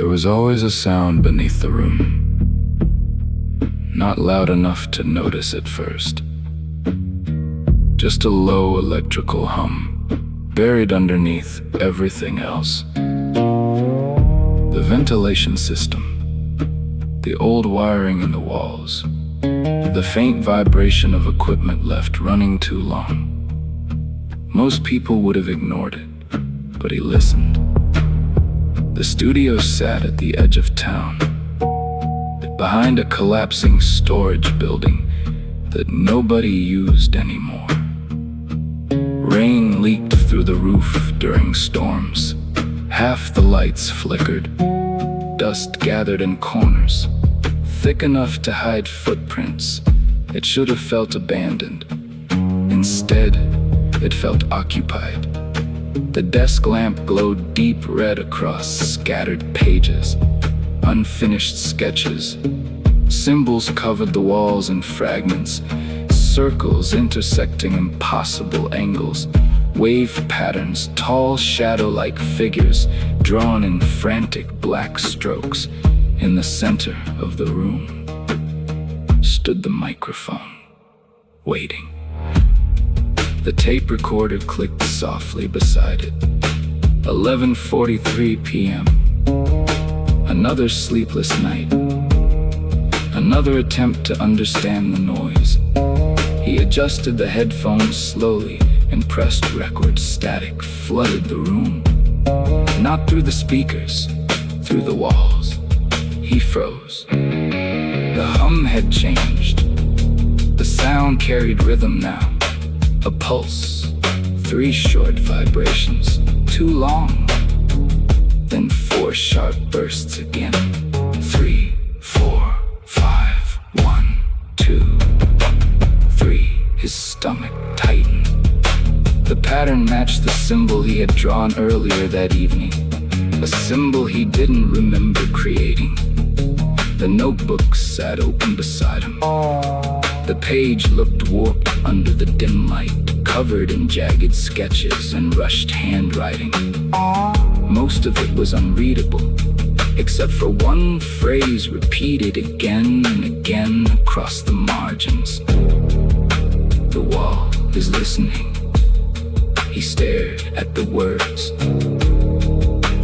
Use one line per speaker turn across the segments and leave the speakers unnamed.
There was always a sound beneath the room, not loud enough to notice at first. Just a low electrical hum, buried underneath everything else. The ventilation system, the old wiring in the walls, the faint vibration of equipment left running too long. Most people would have ignored it, but he listened. The studio sat at the edge of town, behind a collapsing storage building that nobody used anymore. Rain leaked through the roof during storms. Half the lights flickered. Dust gathered in corners, thick enough to hide footprints. It should have felt abandoned. Instead, it felt occupied. The desk lamp glowed deep red across scattered pages, unfinished sketches. Symbols covered the walls in fragments, circles intersecting impossible angles, wave patterns, tall shadow-like figures drawn in frantic black strokes. In the center of the room stood the microphone, waiting. The tape recorder clicked softly beside it. 11:43 p.m. Another sleepless night. Another attempt to understand the noise. He adjusted the headphones slowly and pressed record. Static flooded the room. Not through the speakers, through the walls. He froze. The hum had changed. The sound carried rhythm now. A pulse, 3 short vibrations, too long. Then 4 sharp bursts again. 3, 4, 5, 1, 2, 3. His stomach tightened. The pattern matched the symbol he had drawn earlier that evening. A symbol he didn't remember creating. The notebook sat open beside him. The page looked warped under the dim light, covered in jagged sketches and rushed handwriting. Most of it was unreadable, except for one phrase repeated again and again across the margins. The wall is listening. He stared at the words.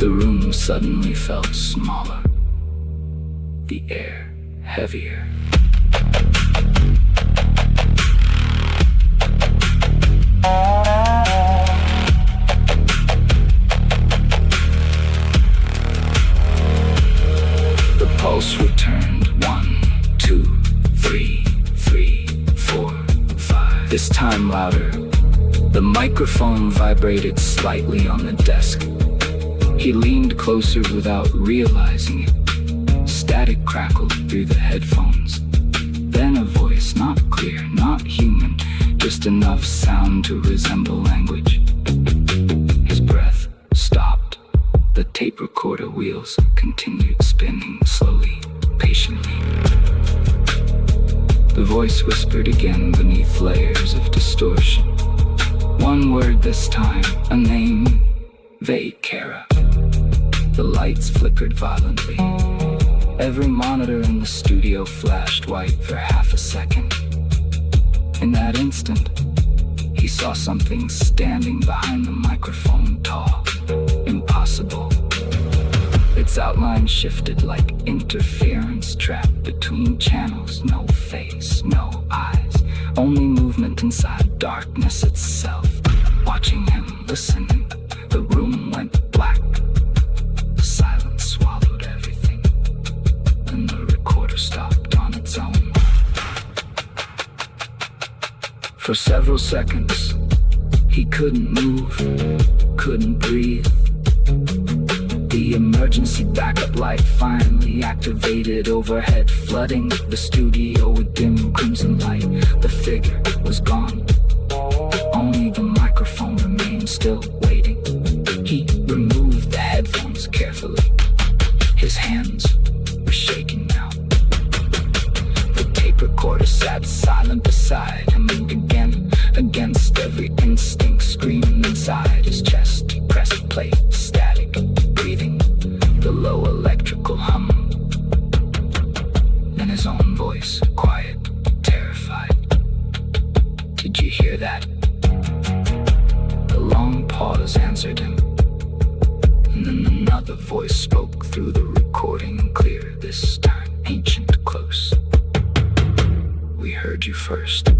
The room suddenly felt smaller, the air heavier. The pulse returned. 1, 2, 3, 3, 4, 5. This time louder. The microphone vibrated slightly on the desk. He leaned closer without realizing it. Static crackled through the headphones. Then a voice, not clear, not human, just enough sound to resemble language. His breath stopped. The tape recorder wheels continued spinning slowly, patiently. The voice whispered again beneath layers of distortion. One word this time, a name, Vaykara. The lights flickered violently. Every monitor in the studio flashed white for half a second. In that instant, he saw something standing behind the microphone, tall, impossible. Its outline shifted like interference trapped between channels. No face, no eyes, only movement inside darkness itself. Watching him, listening, the room went black. Silence swallowed everything, and the recorder stopped on its own. For several seconds, he couldn't move, couldn't breathe. The emergency backup light finally activated overhead, flooding the studio with dim crimson light. The figure was gone. Only the microphone remained still waiting. He removed the headphones carefully. His hands were shaking now. The tape recorder sat silent beside him again. Against every instinct screaming inside his chest, he pressed play, static, breathing. The low electric Did you hear that? The long pause answered him, and then another voice spoke through the recording, clear this time, ancient close. We heard you first.